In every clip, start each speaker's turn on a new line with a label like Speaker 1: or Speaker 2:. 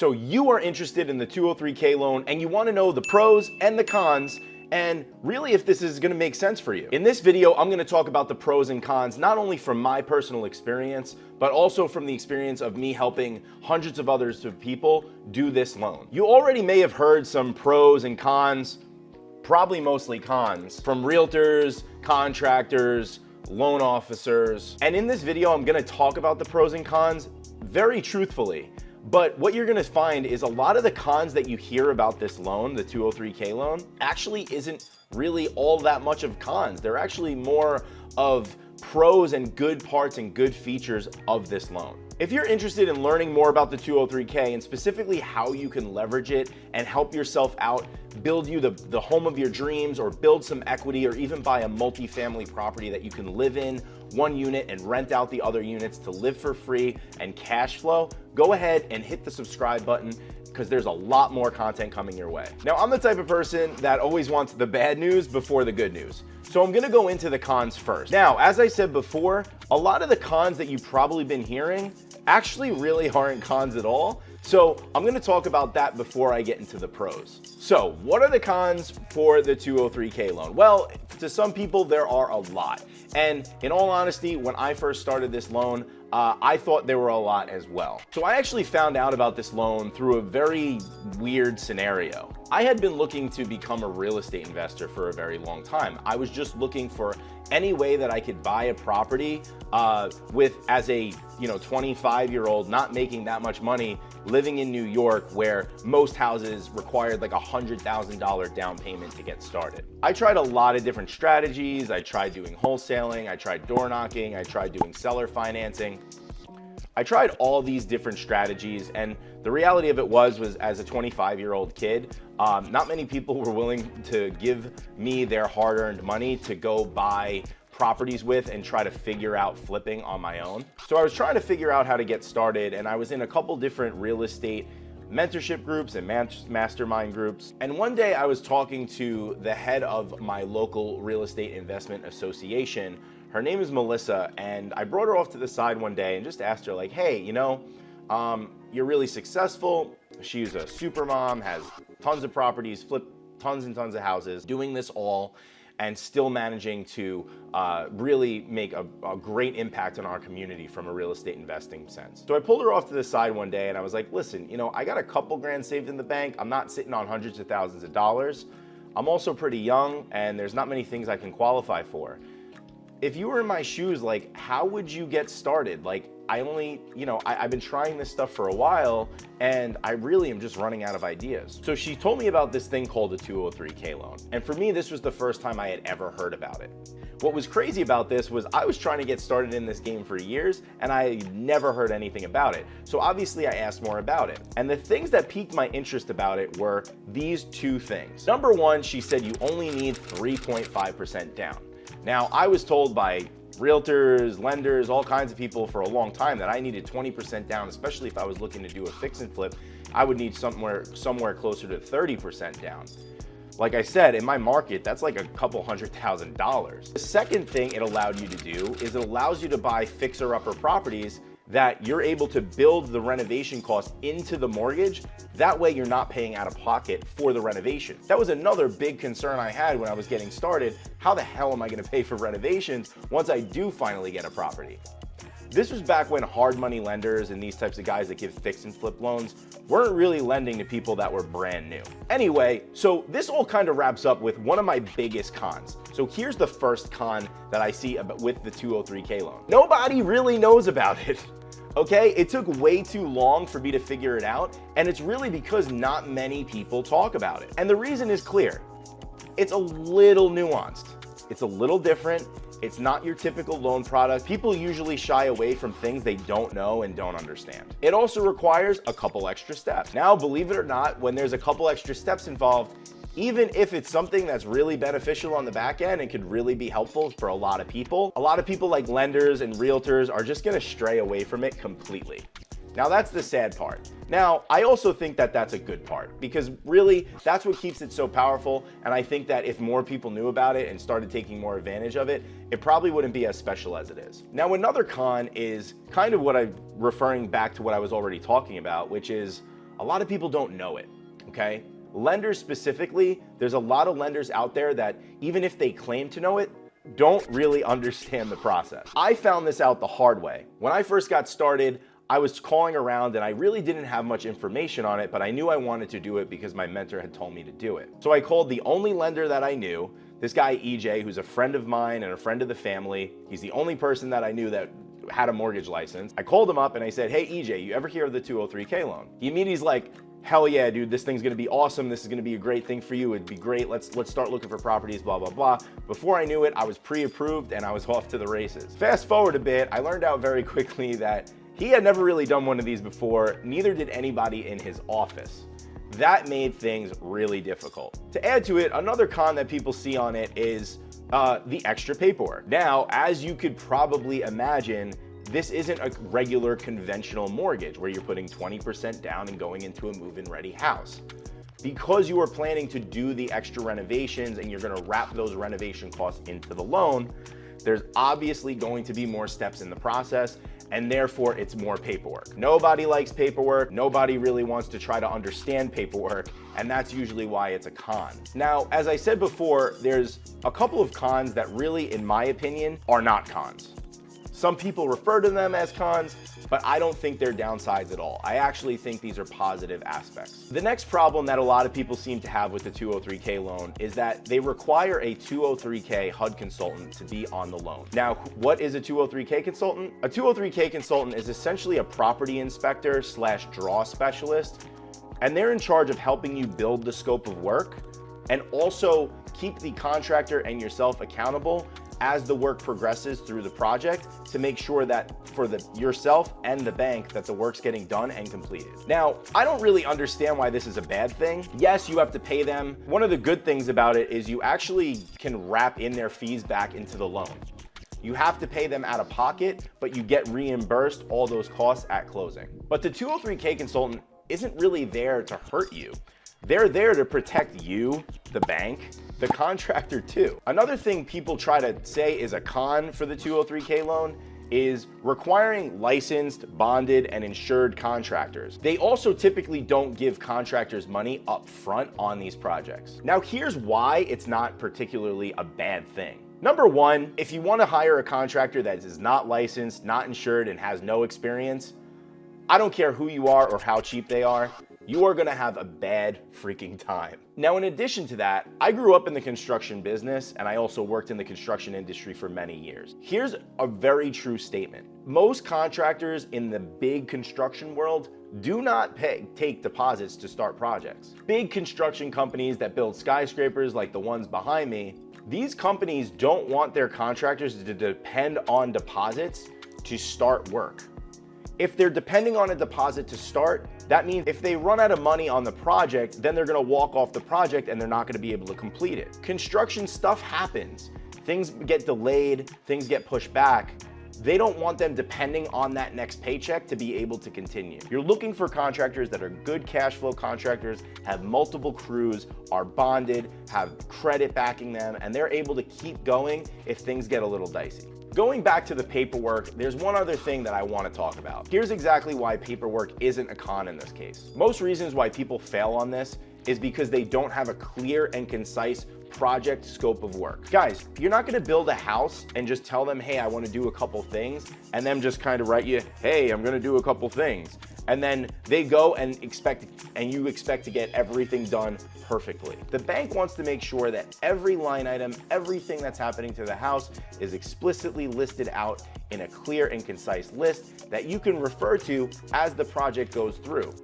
Speaker 1: So you are interested in the 203K loan and you want to know the pros and the cons and really if this is going to make sense for you. In this video, I'm going to talk about the pros and cons, not only from my personal experience, but also from the experience of me helping hundreds of others of people do this loan. You already may have heard some pros and cons, probably mostly cons, from realtors, contractors, loan officers. And in this video, I'm going to talk about the pros and cons very truthfully. But what you're gonna find is a lot of the cons that you hear about this loan, the 203K loan, actually isn't really all that much of cons. They're actually more of pros and good parts and good features of this loan. If you're interested in learning more about the 203K and specifically how you can leverage it and help yourself out, build you the home of your dreams, or build some equity, or even buy a multifamily property that you can live in one unit and rent out the other units to live for free and cash flow, go ahead and hit the subscribe button because there's a lot more content coming your way. Now, I'm the type of person that always wants the bad news before the good news. So I'm gonna go into the cons first. Now, as I said before, a lot of the cons that you've probably been hearing actually really aren't cons at all. So I'm gonna talk about that before I get into the pros. So what are the cons for the 203K loan? Well, to some people, there are a lot. And in all honesty, when I first started this loan, I thought there were a lot as well. So I actually found out about this loan through a very weird scenario. I had been looking to become a real estate investor for a very long time. I was just looking for any way that I could buy a property as a 25-year-old, not making that much money, living in New York where most houses required like $100,000 down payment to get started. I tried a lot of different strategies. I tried doing wholesaling, I tried door knocking, I tried doing seller financing. I tried all these different strategies, and the reality of it was as a 25-year-old kid, not many people were willing to give me their hard-earned money to go buy properties with and try to figure out flipping on my own. So I was trying to figure out how to get started, and I was in a couple different real estate mentorship groups and mastermind groups. And one day I was talking to the head of my local real estate investment association. Her name is Melissa, and I brought her off to the side one day and just asked her, like, hey, you're really successful. She's a super mom, has tons of properties, flipped tons and tons of houses, doing this all and still managing to really make a great impact on our community from a real estate investing sense. So I pulled her off to the side one day and I was like, listen, I got a couple grand saved in the bank. I'm not sitting on hundreds of thousands of dollars. I'm also pretty young and there's not many things I can qualify for. If you were in my shoes, like, how would you get started? Like, I've been trying this stuff for a while and I really am just running out of ideas. So she told me about this thing called a 203K loan. And for me, this was the first time I had ever heard about it. What was crazy about this was I was trying to get started in this game for years and I never heard anything about it. So obviously I asked more about it. And the things that piqued my interest about it were these two things. Number one, she said you only need 3.5% down. Now, I was told by realtors, lenders, all kinds of people for a long time that I needed 20% down, especially if I was looking to do a fix and flip. I would need somewhere closer to 30% down. Like I said, in my market, that's like a couple $100,000. The second thing it allowed you to do is it allows you to buy fixer-upper properties that you're able to build the renovation cost into the mortgage. That way you're not paying out of pocket for the renovation. That was another big concern I had when I was getting started. How the hell am I gonna pay for renovations once I do finally get a property? This was back when hard money lenders and these types of guys that give fix and flip loans weren't really lending to people that were brand new. Anyway, so this all kind of wraps up with one of my biggest cons. So here's the first con that I see with the 203K loan. Nobody really knows about it. Okay, it took way too long for me to figure it out, and it's really because not many people talk about it. And the reason is clear. It's a little nuanced. It's a little different. It's not your typical loan product. People usually shy away from things they don't know and don't understand. It also requires a couple extra steps. Now, believe it or not, when there's a couple extra steps involved, even if it's something that's really beneficial on the back end and could really be helpful for a lot of people like lenders and realtors are just gonna stray away from it completely. Now that's the sad part. Now, I also think that that's a good part because really that's what keeps it so powerful. And I think that if more people knew about it and started taking more advantage of it, it probably wouldn't be as special as it is. Now, another con is kind of what I'm referring back to what I was already talking about, which is A lot of people don't know it, okay? Lenders specifically, there's a lot of lenders out there that even if they claim to know it, don't really understand the process. I found this out the hard way. When I first got started, I was calling around and I really didn't have much information on it, but I knew I wanted to do it because my mentor had told me to do it. So I called the only lender that I knew, this guy EJ, who's a friend of mine and a friend of the family. He's the only person that I knew that had a mortgage license. I called him up and I said, hey EJ, you ever hear of the 203K loan? He immediately's like, hell yeah, dude, this thing's gonna be awesome. This is gonna be a great thing for you. It'd be great. Let's start looking for properties, blah, blah, blah. Before I knew it, I was pre-approved and I was off to the races. Fast forward a bit, I learned out very quickly that he had never really done one of these before, neither did anybody in his office. That made things really difficult. To add to it, another con that people see on it is the extra paperwork. Now, as you could probably imagine, this isn't a regular conventional mortgage where you're putting 20% down and going into a move-in ready house. Because you are planning to do the extra renovations and you're gonna wrap those renovation costs into the loan, there's obviously going to be more steps in the process, and therefore it's more paperwork. Nobody likes paperwork. Nobody really wants to try to understand paperwork, and that's usually why it's a con. Now, as I said before, there's a couple of cons that really, in my opinion, are not cons. Some people refer to them as cons, but I don't think they're downsides at all. I actually think these are positive aspects. The next problem that a lot of people seem to have with the 203K loan is that they require a 203K HUD consultant to be on the loan. Now, what is a 203K consultant? A 203K consultant is essentially a property inspector / draw specialist, and they're in charge of helping you build the scope of work and also keep the contractor and yourself accountable as the work progresses through the project to make sure that for yourself and the bank that the work's getting done and completed. Now, I don't really understand why this is a bad thing. Yes, you have to pay them. One of the good things about it is you actually can wrap in their fees back into the loan. You have to pay them out of pocket, but you get reimbursed all those costs at closing. But the 203K consultant isn't really there to hurt you. They're there to protect you, the bank, the contractor too. Another thing people try to say is a con for the 203K loan is requiring licensed, bonded, and insured contractors. They also typically don't give contractors money up front on these projects. Now, here's why it's not particularly a bad thing. Number one, if you want to hire a contractor that is not licensed, not insured, and has no experience, I don't care who you are or how cheap they are, you are gonna have a bad freaking time. Now, in addition to that, I grew up in the construction business and I also worked in the construction industry for many years. Here's a very true statement. Most contractors in the big construction world do not take deposits to start projects. Big construction companies that build skyscrapers like the ones behind me, these companies don't want their contractors to depend on deposits to start work. If they're depending on a deposit to start, that means if they run out of money on the project, then they're gonna walk off the project and they're not gonna be able to complete it. Construction stuff happens. Things get delayed, things get pushed back. They don't want them depending on that next paycheck to be able to continue. You're looking for contractors that are good cash flow contractors, have multiple crews, are bonded, have credit backing them, and they're able to keep going if things get a little dicey. Going back to the paperwork, there's one other thing that I want to talk about. Here's exactly why paperwork isn't a con in this case. Most reasons why people fail on this is because they don't have a clear and concise project scope of work. Guys, you're not gonna build a house and just tell them, hey, I wanna do a couple things, and them just kind of write you, hey, I'm gonna do a couple things. And then they go and you expect to get everything done perfectly. The bank wants to make sure that every line item, everything that's happening to the house is explicitly listed out in a clear and concise list that you can refer to as the project goes through.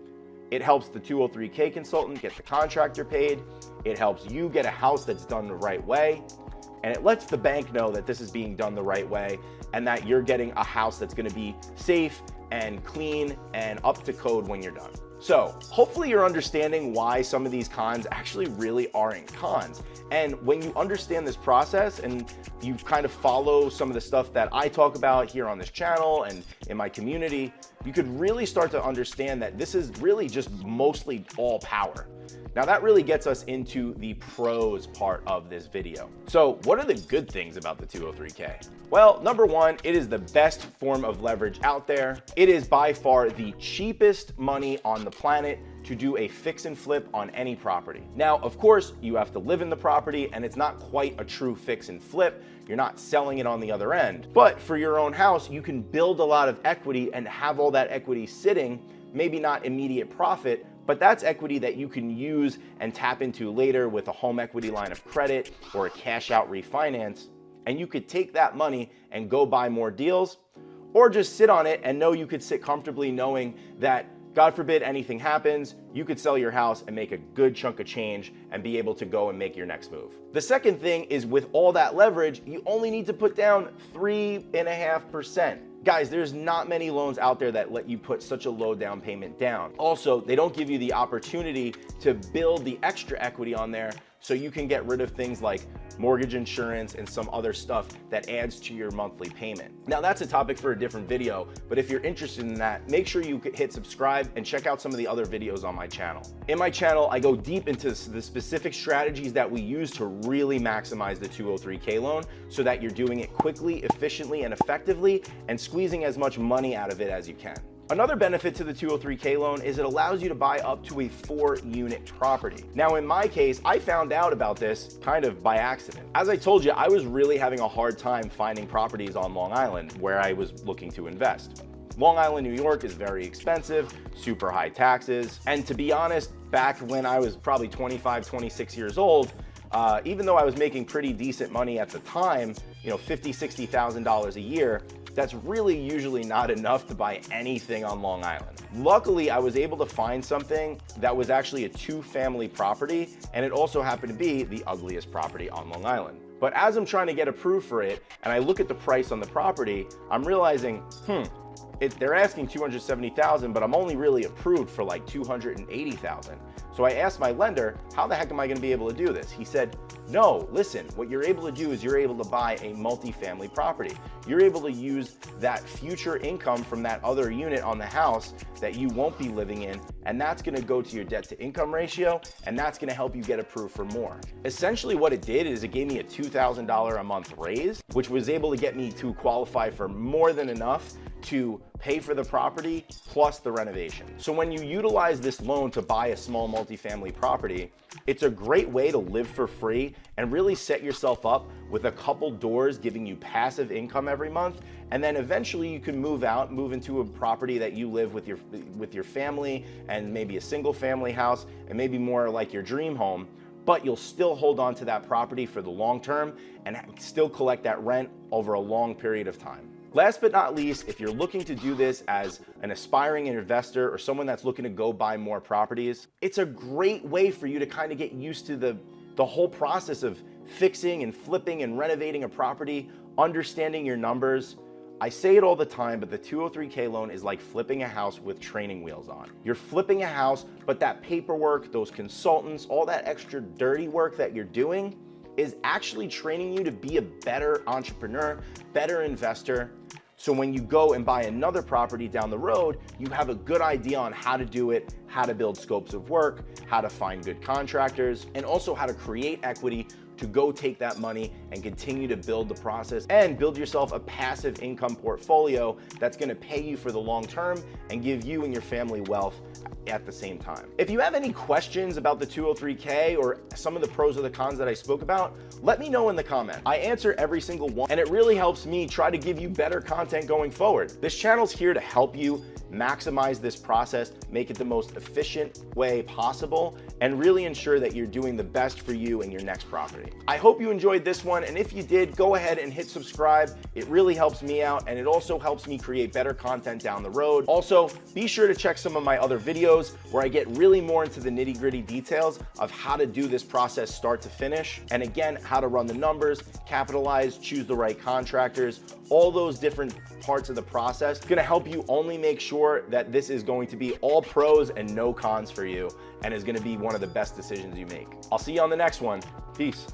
Speaker 1: It helps the 203K consultant get the contractor paid. It helps you get a house that's done the right way. And it lets the bank know that this is being done the right way and that you're getting a house that's gonna be safe and clean and up to code when you're done. So hopefully you're understanding why some of these cons actually really aren't cons. And when you understand this process and you kind of follow some of the stuff that I talk about here on this channel and in my community, you could really start to understand that this is really just mostly all power. Now that really gets us into the pros part of this video. So what are the good things about the 203K? Well, number one, it is the best form of leverage out there. It is by far the cheapest money on the planet to do a fix and flip on any property. Now, of course, you have to live in the property and it's not quite a true fix and flip. You're not selling it on the other end. But for your own house, you can build a lot of equity and have all that equity sitting, maybe not immediate profit, but that's equity that you can use and tap into later with a home equity line of credit or a cash out refinance. And you could take that money and go buy more deals, or just sit on it and know you could sit comfortably knowing that, God forbid anything happens, you could sell your house and make a good chunk of change and be able to go and make your next move. The second thing is, with all that leverage, you only need to put down 3.5%. Guys, there's not many loans out there that let you put such a low down payment down. Also, they don't give you the opportunity to build the extra equity on there so you can get rid of things like mortgage insurance and some other stuff that adds to your monthly payment. Now, that's a topic for a different video, but if you're interested in that, make sure you hit subscribe and check out some of the other videos on my channel. In my channel, I go deep into the specific strategies that we use to really maximize the 203K loan so that you're doing it quickly, efficiently, and effectively, and squeezing as much money out of it as you can. Another benefit to the 203K loan is it allows you to buy up to a 4-unit property. Now, in my case, I found out about this kind of by accident. As I told you, I was really having a hard time finding properties on Long Island where I was looking to invest. Long Island, New York is very expensive, super high taxes, and to be honest, back when I was probably 25, 26 years old, even though I was making pretty decent money at the time, $50,000, $60,000 a year, that's really usually not enough to buy anything on Long Island. Luckily, I was able to find something that was actually a 2-family property, and it also happened to be the ugliest property on Long Island. But as I'm trying to get approved for it, and I look at the price on the property, I'm realizing, they're asking $270,000, but I'm only really approved for like $280,000. So I asked my lender, how the heck am I gonna be able to do this? He said, no, listen, what you're able to do is you're able to buy a multifamily property. You're able to use that future income from that other unit on the house that you won't be living in, and that's gonna go to your debt to income ratio, and that's gonna help you get approved for more. Essentially what it did is it gave me a $2,000 a month raise, which was able to get me to qualify for more than enough to pay for the property plus the renovation. So when you utilize this loan to buy a small multifamily property, it's a great way to live for free and really set yourself up with a couple doors giving you passive income every month. And then eventually you can move out, move into a property that you live with your family, and maybe a single family house, and maybe more like your dream home. But you'll still hold on to that property for the long term and still collect that rent over a long period of time. Last but not least, if you're looking to do this as an aspiring investor or someone that's looking to go buy more properties, it's a great way for you to kind of get used to the whole process of fixing and flipping and renovating a property, understanding your numbers. I say it all the time, but the 203K loan is like flipping a house with training wheels on. You're flipping a house, but that paperwork, those consultants, all that extra dirty work that you're doing is actually training you to be a better entrepreneur, better investor. So when you go and buy another property down the road, you have a good idea on how to do it, how to build scopes of work, how to find good contractors, and also how to create equity to go take that money and continue to build the process and build yourself a passive income portfolio that's gonna pay you for the long term and give you and your family wealth at the same time. If you have any questions about the 203K or some of the pros or the cons that I spoke about, let me know in the comments. I answer every single one, and it really helps me try to give you better content going forward. This channel's here to help you maximize this process, make it the most efficient way possible, and really ensure that you're doing the best for you and your next property. I hope you enjoyed this one, and if you did, go ahead and hit subscribe. It really helps me out, and it also helps me create better content down the road. Also, be sure to check some of my other videos where I get really more into the nitty-gritty details of how to do this process start to finish, and again, how to run the numbers, capitalize, choose the right contractors, all those different parts of the process. It's gonna help you only make sure that this is going to be all pros and no cons for you, and is gonna be one of the best decisions you make. I'll see you on the next one. Peace.